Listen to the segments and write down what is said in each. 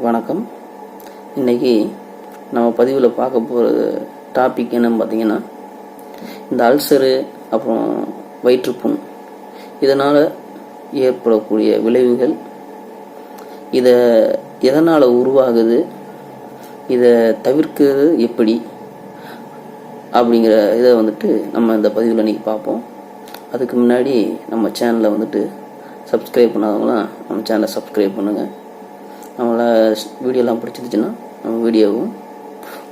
வணக்கம். இன்றைக்கி நம்ம பதிவில் பார்க்க போகிற டாபிக் என்னன்னு பார்த்தீங்கன்னா, இந்த அல்சரு அப்புறம் வயிற்றுப்புண் இதனால் ஏற்படக்கூடிய விளைவுகள், இதை எதனால் உருவாகுது, இதை தவிர்க்கிறது எப்படி அப்படிங்கிற இதை நம்ம இந்த பதிவில் இன்றைக்கி பார்ப்போம். அதுக்கு முன்னாடி நம்ம சேனலை சப்ஸ்கிரைப் பண்ணாதவங்களாம் நம்ம சேனலை சப்ஸ்கிரைப் பண்ணுங்கள். நம்மளை வீடியோலாம் பிடிச்சிருந்துச்சுன்னா நம்ம வீடியோவும்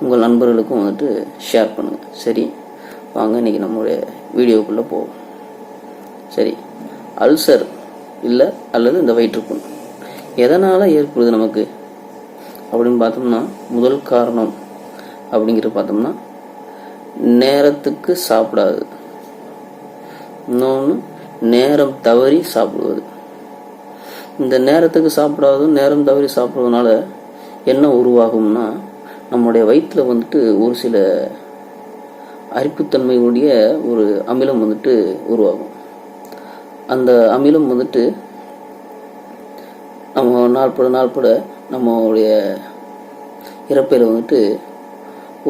உங்கள் நண்பர்களுக்கும் ஷேர் பண்ணுங்கள். சரி, வாங்க இன்றைக்கி நம்மளுடைய வீடியோக்குள்ளே போவோம். சரி, அல்சர் இல்லை அல்லது இந்த வயிற்றுப்புண் எதனால் ஏற்படுது நமக்கு அப்படின்னு பார்த்தோம்னா, முதல் காரணம் அப்படிங்கிறது பார்த்தோம்னா நேரத்துக்கு சாப்பிடாது, இன்னொன்று நேரம் தவறி சாப்பிடுவது. இந்த நேரத்துக்கு சாப்பிடாதும் நேரம் தவறி சாப்பிடுவதனால என்ன உருவாகும்னா, நம்முடைய வயிற்றில் ஒரு சில அரிப்புத்தன்மையுடைய ஒரு அமிலம் உருவாகும். அந்த அமிலம் நம்ம நாள்பட நம்மளுடைய இறப்பையில்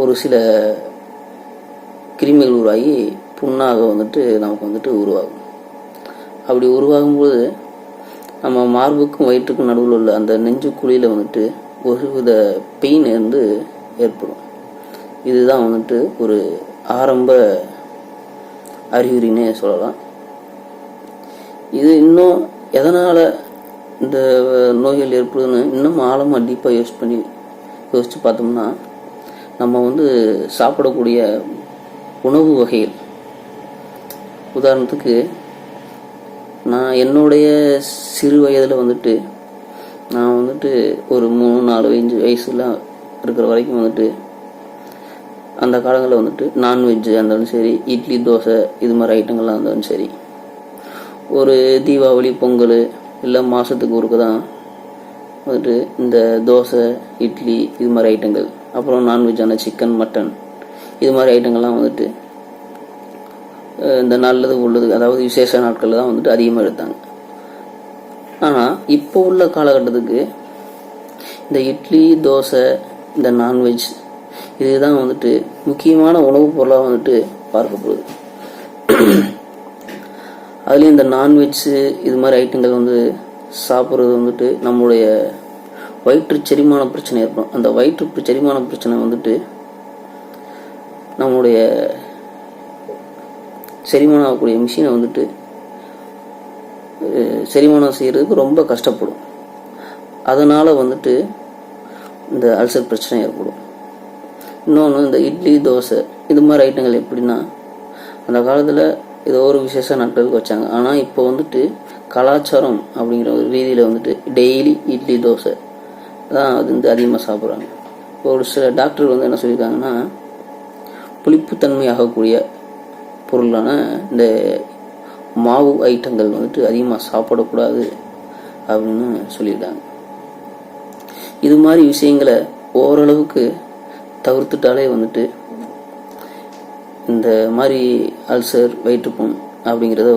ஒரு சில கிருமிகள் உருவாகி புண்ணாக நமக்கு உருவாகும். அப்படி உருவாகும்போது நம்ம மார்புக்கும் வயிற்றுக்கும் நடுவில் உள்ள அந்த நெஞ்சு குழியில் ஒரு வித பெயின் ஏற்படும். இதுதான் ஒரு ஆரம்ப அறிகுறினே சொல்லலாம். இது இன்னும் எதனால் இந்த நோய்கள் ஏற்படுதுன்னு இன்னும் ஆழமாக டீப்பாக யோசித்து பார்த்தோம்னா, நம்ம சாப்பிடக்கூடிய உணவு வகைகள், உதாரணத்துக்கு நான் என்னுடைய சிறு வயதில் நான் ஒரு 3-4 வயசுலாம் இருக்கிற வரைக்கும் அந்த காலங்களில் நான்வெஜ்ஜு இருந்தாலும் சரி, இட்லி தோசை இது மாதிரி ஐட்டங்கள்லாம் இருந்தாலும் சரி, ஒரு தீபாவளி பொங்கல் இல்லை மாதத்துக்கு ஒருக்க தான் இந்த தோசை இட்லி இது மாதிரி ஐட்டங்கள், அப்புறம் நான்வெஜ்ஜான சிக்கன் மட்டன் இது மாதிரி ஐட்டங்கள்லாம் இந்த நல்லது உள்ளது, அதாவது விசேஷ நாட்களில் தான் அதிகமாக எடுத்தாங்க. ஆனால் இப்போ உள்ள காலகட்டத்துக்கு இந்த இட்லி தோசை இந்த நான்வெஜ் இதுதான் முக்கியமான உணவுப் பொருளாக பார்க்கப்படுது. அதுலேயும் இந்த நான்வெஜ்ஜு இது மாதிரி ஐட்டங்கள் சாப்பிட்றது நம்மளுடைய வயிற்று செரிமான பிரச்சனை ஏற்படும். அந்த வயிற்று செரிமான பிரச்சனை நம்மளுடைய செரிமானம் ஆகக்கூடிய மிஷினை செரிமானம் செய்கிறதுக்கு ரொம்ப கஷ்டப்படும். அதனால் இந்த அல்சர் பிரச்சனை ஏற்படும். இன்னொன்று, இந்த இட்லி தோசை இது மாதிரி ஐட்டங்கள் எப்படின்னா, அந்த காலத்தில் ஏதோ ஒரு விசேஷ நாட்களுக்கு வச்சாங்க. ஆனால் இப்போ கலாச்சாரம் அப்படிங்கிற ஒரு ரீதியில் டெய்லி இட்லி தோசை தான் அது அதிகமாக சாப்பிட்றாங்க. ஒரு சில டாக்டர்கள் என்ன சொல்லியிருக்காங்கன்னா, புளிப்புத்தன்மை ஆகக்கூடிய பொருளான இந்த மாவு ஐட்டங்கள் அதிகமாக சாப்பிடக்கூடாது அப்படின்னு சொல்லியிருக்காங்க. இது மாதிரி விஷயங்களை ஓரளவுக்கு தவிர்த்துட்டாலே இந்த மாதிரி அல்சர் வயிற்றுப்புண் அப்படிங்கிறத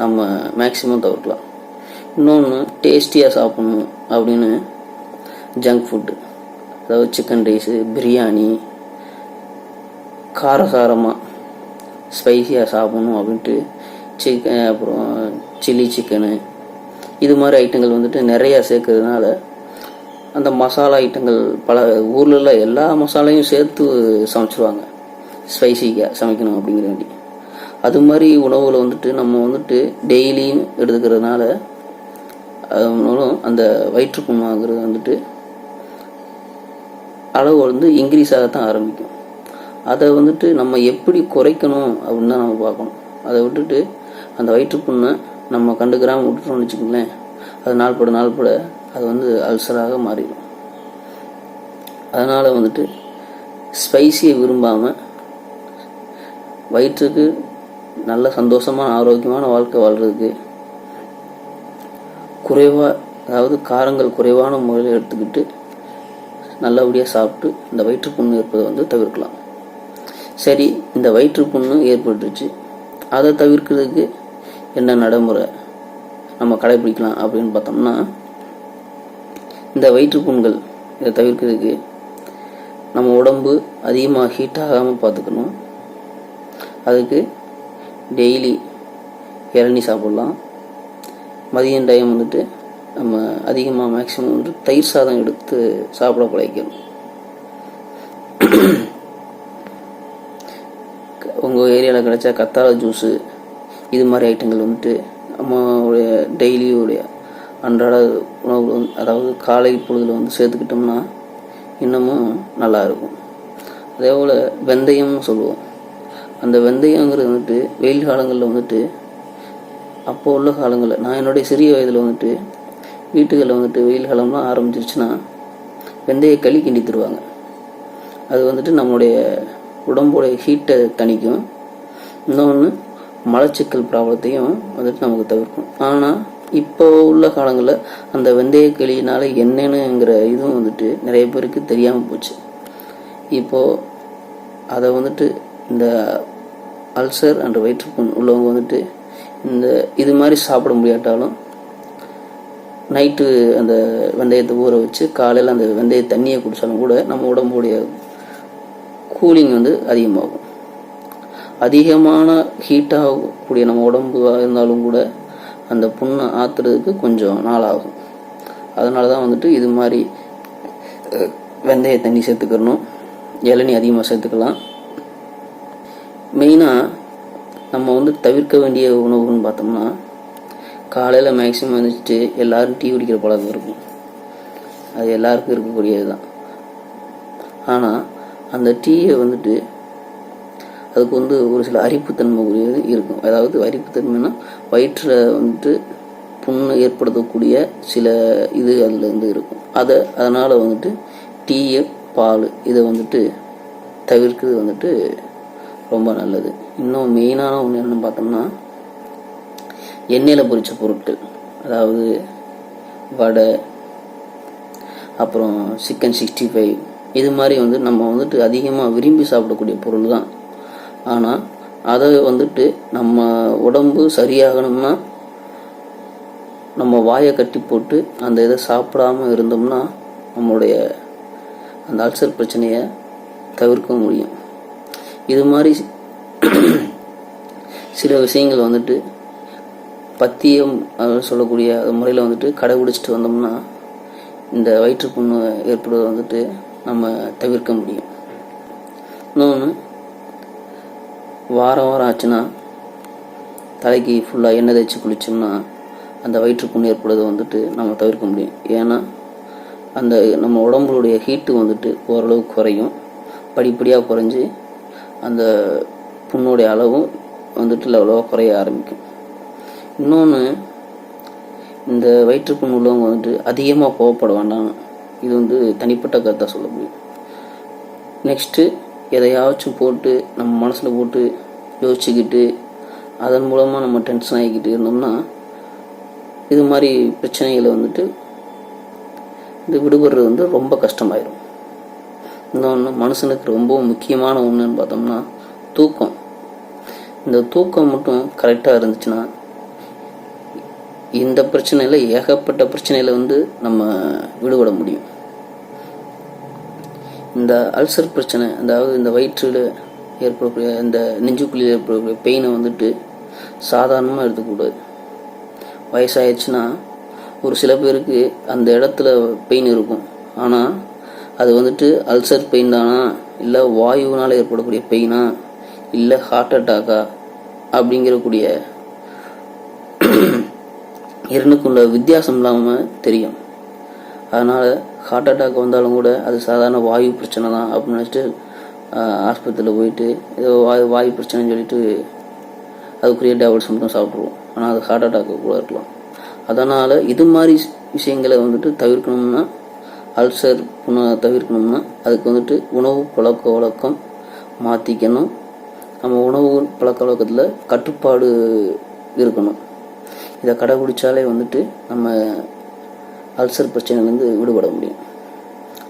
நம்ம மேக்சிமம் தவிர்க்கலாம். இன்னொன்று, டேஸ்டியாக சாப்பிடணும் அப்படின்னு ஜங்க் ஃபுட்டு, அதாவது சிக்கன் ரைஸு, பிரியாணி, காரசாரமாக ஸ்பைஸியாக சாப்பிடணும் அப்படின்ட்டு சிக்கன், அப்புறம் சில்லி சிக்கனு இது மாதிரி ஐட்டங்கள் நிறையா சேர்க்கறதுனால அந்த மசாலா ஐட்டங்கள் பல ஊரில் எல்லா மசாலையும் சேர்த்து சமைச்சிருவாங்க, ஸ்பைசிக்காக சமைக்கணும் அப்படிங்கிற வேண்டி. அது மாதிரி உணவுகளை நம்ம டெய்லியும் எடுத்துக்கிறதுனால அதனாலும் அந்த வயிற்றுப்புண்ணாகிறது அளவு இன்க்ரீஸ் ஆகத்தான் ஆரம்பிக்கும். அதை நம்ம எப்படி குறைக்கணும் அப்படின்னு தான் நம்ம பார்க்கணும். அதை விட்டுட்டு அந்த வயிற்றுப்புண்ணை நம்ம கண்டுக்கிறாமல் விட்டுட்டோம்னு வச்சுக்கோங்களேன், அது நாள்பட அது அல்சராக மாறிடும். அதனால் ஸ்பைசியை விரும்பாமல் வயிற்றுக்கு நல்ல சந்தோஷமான ஆரோக்கியமான வாழ்க்கை வாழ்கிறதுக்கு குறைவாக, அதாவது காரங்கள் குறைவான முறையில் எடுத்துக்கிட்டு நல்லபடியாக சாப்பிட்டு இந்த வயிற்றுப்புண்ணு ஏற்பதை தவிர்க்கலாம். சரி, இந்த வயிற்றுப்புண்ணு ஏற்பட்டுருச்சு, அதை தவிர்க்கிறதுக்கு என்ன நடைமுறை நம்ம கடைபிடிக்கலாம் அப்படின்னு பார்த்தோம்னா, இந்த வயிற்றுப்புண்கள் இதை தவிர்க்கிறதுக்கு நம்ம உடம்பு அதிகமாக ஹீட் ஆகாமல் பார்த்துக்கணும். அதுக்கு டெய்லி இளநீ சாப்பிட்லாம். மதியம் டைம் வந்துட்டு நம்ம அதிகமாக மேக்ஸிமம் வந்துட்டு தயிர் சாதம் எடுத்து சாப்பிட பழகிக்கணும். உங்கள் ஏரியாவில் கிடைச்சா கத்தாழை ஜூஸு இது மாதிரி ஐட்டங்கள் வந்துட்டு நம்மளுடைய டெய்லியுடைய அன்றாட உணவு அதாவது காலை பொழுதில் வந்து சேர்த்துக்கிட்டோம்னா இன்னமும் நல்லா இருக்கும். அதே போல் வெந்தயம்னு சொல்லுவோம். அந்த வெந்தயங்கிறது வந்துட்டு வெயில் காலங்களில் வந்துட்டு அப்போ உள்ள காலங்களில் நான் என்னுடைய சிறிய வயதில் வந்துட்டு வீட்டுகளில் வந்துட்டு வெயில் காலம்லாம் ஆரம்பிச்சிருச்சுன்னா வெந்தய களி கிண்டி தருவாங்க. அது வந்துட்டு நம்மளுடைய உடம்புடைய ஹீட்டை தணிக்கும். இன்னொன்று மலச்சிக்கல் ப்ராப்ளத்தையும் வந்துட்டு நமக்கு தவிர்க்கும். ஆனால் இப்போ உள்ள காலங்களில் அந்த வெந்தய களியினால் என்னென்னுங்கிற இதுவும் வந்துட்டு நிறைய பேருக்கு தெரியாமல் போச்சு. இப்போது அதை வந்துட்டு இந்த அல்சர் அண்ட் வயிற்றுப்புண் உள்ளவங்க வந்துட்டு இந்த இது மாதிரி சாப்பிட முடியாட்டாலும் நைட்டு அந்த வெந்தயத்தை ஊற வச்சு காலையில் அந்த வெந்தய தண்ணியை குடித்தாலும் கூட நம்ம உடம்புடைய கூலிங் வந்து அதிகமாகும். அதிகமான ஹீட்டாகக்கூடிய நம்ம உடம்பாக இருந்தாலும் கூட அந்த புண்ணை ஆற்றுறதுக்கு கொஞ்சம் நாளாகும். அதனால தான் வந்துட்டு இது மாதிரி வெந்தய தண்ணி சேர்த்துக்கணும், இளநீ அதிகமாக சேர்த்துக்கலாம். மெயினாக நம்ம வந்து தவிர்க்க வேண்டிய உணவுன்னு பார்த்தோம்னா காலையில் மேக்ஸிமம் வந்துட்டு எல்லோரும் டீ குடிக்கிற பழக்கம் இருக்கும். அது எல்லாருக்கும் இருக்கக்கூடியது தான். ஆனால் அந்த டீயை வந்துட்டு அதுக்கு வந்து ஒரு சில அரிப்புத்தன்மை கூடியது இருக்கும். அதாவது அரிப்புத்தன்மைனா வயிற்றில் வந்துட்டு புண்ணு ஏற்படுத்தக்கூடிய சில இது அதில் வந்து இருக்கும். அதனால் வந்துட்டு டீயை பால் இதை வந்துட்டு தவிர்க்கிறது வந்துட்டு ரொம்ப நல்லது. இன்னும் மெயினான ஒன்று என்னென்னு பார்த்தோம்னா எண்ணெயில் பொரித்த பொருட்கள், அதாவது வடை, அப்புறம் சிக்கன் 65 இது மாதிரி வந்து நம்ம வந்துட்டு அதிகமாக விரும்பி சாப்பிடக்கூடிய பொருள் தான். ஆனால் அதை வந்துட்டு நம்ம உடம்பு சரியாகணும்னா நம்ம வாயை கட்டி போட்டு அந்த இதை சாப்பிடாமல் இருந்தோம்னா நம்மளுடைய அந்த அல்சர் பிரச்சனையை தவிர்க்க முடியும். இது மாதிரி சில விஷயங்கள் வந்துட்டு பத்தியம் சொல்லக்கூடிய முறையில் வந்துட்டு கடைபிடிச்சிட்டு வந்தோம்னா இந்த வயிற்றுப்புண்ணு ஏற்படுவதை வந்துட்டு நம்ம தவிர்க்க முடியும். இன்னொன்று, வாரம் ஆச்சுன்னா தலைக்கு ஃபுல்லாக எண்ணெய் தேய்ச்சி குளித்தோம்னா அந்த வயிற்றுப்புண்ணு ஏற்படுவதை வந்துட்டு நம்ம தவிர்க்க முடியும். ஏன்னா அந்த நம்ம உடம்புடைய ஹீட்டு வந்துட்டு ஓரளவு குறையும். படிப்படியாக குறைஞ்சி அந்த புண்ணுடைய அளவும் வந்துட்டு லெவலாக குறைய ஆரம்பிக்கும். இன்னொன்று, இந்த வயிற்றுப்புண் உள்ளவங்க வந்துட்டு அதிகமாக கோவப்பட வேண்டாம். இது வந்து தனிப்பட்ட கருத்தாக சொல்ல முடியும். நெக்ஸ்ட்டு, எதையாச்சும் போட்டு நம்ம மனசில் போட்டு யோசிச்சுக்கிட்டு அதன் மூலமாக நம்ம டென்ஷன் ஆகிக்கிட்டு இருந்தோம்னா இது மாதிரி பிரச்சனைகளை வந்துட்டு இது விடுபடுறது வந்து ரொம்ப கஷ்டமாயிடும். இன்னொன்று, மனுஷனுக்கு ரொம்ப முக்கியமான ஒன்றுன்னு பார்த்தோம்னா தூக்கம். இந்த தூக்கம் மட்டும் கரெக்டாக இருந்துச்சுன்னா இந்த பிரச்சனையில் ஏகப்பட்ட பிரச்சனையில் வந்து நம்ம விடுபட முடியும். இந்த அல்சர் பிரச்சனை, அதாவது இந்த வயிற்றில் ஏற்படக்கூடிய இந்த நெஞ்சுக்குழியில் ஏற்படக்கூடிய பெயினை வந்துட்டு சாதாரணமாக எடுத்துக்கூடாது. வயசாகிடுச்சுன்னா ஒரு சில பேருக்கு அந்த இடத்துல பெயின் இருக்கும். ஆனால் அது வந்துட்டு அல்சர் பெயின் தானா, இல்லை வாயுவினால் ஏற்படக்கூடிய பெயினா, இல்லை ஹார்ட் அட்டாக்கா அப்படிங்கிறக்கூடிய இரண்டுக்குள்ள வித்தியாசம் இல்லாமல் தெரியும். அதனால் ஹார்ட் அட்டாக் வந்தாலும் கூட அது சாதாரண வாயு பிரச்சனை தான் அப்படின்னு நினச்சிட்டு ஆஸ்பத்திரியில் போயிட்டு ஏதோ வாயு பிரச்சனைன்னு சொல்லிட்டு அதுக்குரிய டேப்லெட்ஸ் மட்டும் சாப்பிட்ருவோம். ஆனால் அது ஹார்ட் அட்டாக்கு கூட இருக்கலாம். அதனால் இது மாதிரி விஷயங்களை வந்துட்டு தவிர்க்கணும்னா, அல்சர் தவிர்க்கணும்னா அதுக்கு வந்துட்டு உணவு பழக்க வழக்கம் மாற்றிக்கணும். நம்ம உணவு பழக்க வழக்கத்தில் கட்டுப்பாடு இருக்கணும். இதை கடைபிடிச்சாலே வந்துட்டு நம்ம அல்சர் பிரச்சனைலேருந்து விடுபட முடியும்.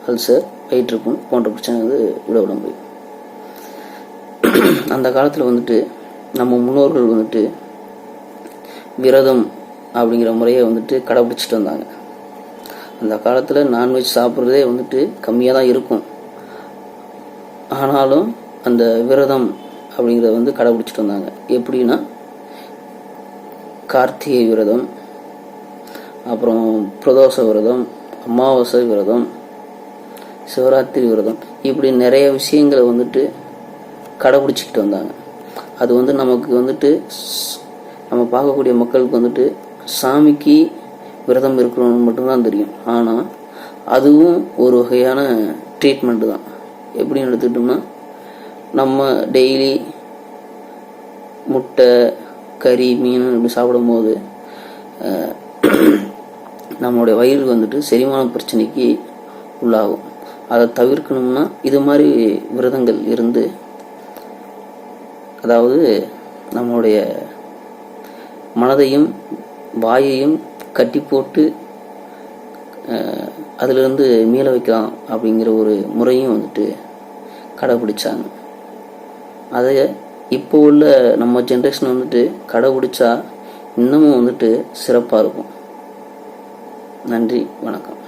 அல்சர், வயிற்றுப்புண் போன்ற பிரச்சனைலேருந்து விடுபட முடியும். அந்த காலத்தில் வந்துட்டு நம்ம முன்னோர்கள் வந்துட்டு விரதம் அப்படிங்கிற முறையை வந்துட்டு கடைபிடிச்சிட்டு வந்தாங்க. அந்த காலத்தில் நான்வெஜ் சாப்பிட்றதே வந்துட்டு கம்மியாக தான் இருக்கும். ஆனாலும் அந்த விரதம் அப்படிங்கிறத வந்து கடைபிடிச்சிட்டு வந்தாங்க. எப்படின்னா கார்த்திகை விரதம், அப்புறம் பிரதோஷ விரதம், அமாவாசை விரதம், சிவராத்திரி விரதம், இப்படி நிறைய விஷயங்களை வந்துட்டு கடைபிடிச்சிக்கிட்டு வந்தாங்க. அது வந்து நமக்கு வந்துட்டு நம்ம பார்க்கக்கூடிய மக்களுக்கு வந்துட்டு சாமிக்கு விரதம் இருக்கணும்னு மட்டும்தான் தெரியும். ஆனால் அதுவும் ஒரு வகையான ட்ரீட்மெண்ட்டு தான். எப்படின்னு எடுத்துக்கிட்டோம்னா, நம்ம டெய்லி முட்டை, கறி, மீன் இப்படி சாப்பிடும்போது நம்மளுடைய வயிறு வந்துட்டு செரிமான பிரச்சனைக்கு உள்ளாகும். அதை தவிர்க்கணும்னா இது மாதிரி விரதங்கள் இருந்து, அதாவது நம்மளுடைய மனதையும் வாயையும் கட்டி போட்டு அதிலிருந்து மீள வைக்கலாம் அப்படிங்கிற ஒரு முறையும் வந்துட்டு கடைபிடிச்சாங்க. அதை இப்போ உள்ள நம்ம ஜென்ரேஷன் வந்துட்டு கடைபிடிச்சா இன்னமும் வந்துட்டு சிறப்பாக இருக்கும். நன்றி, வணக்கம்.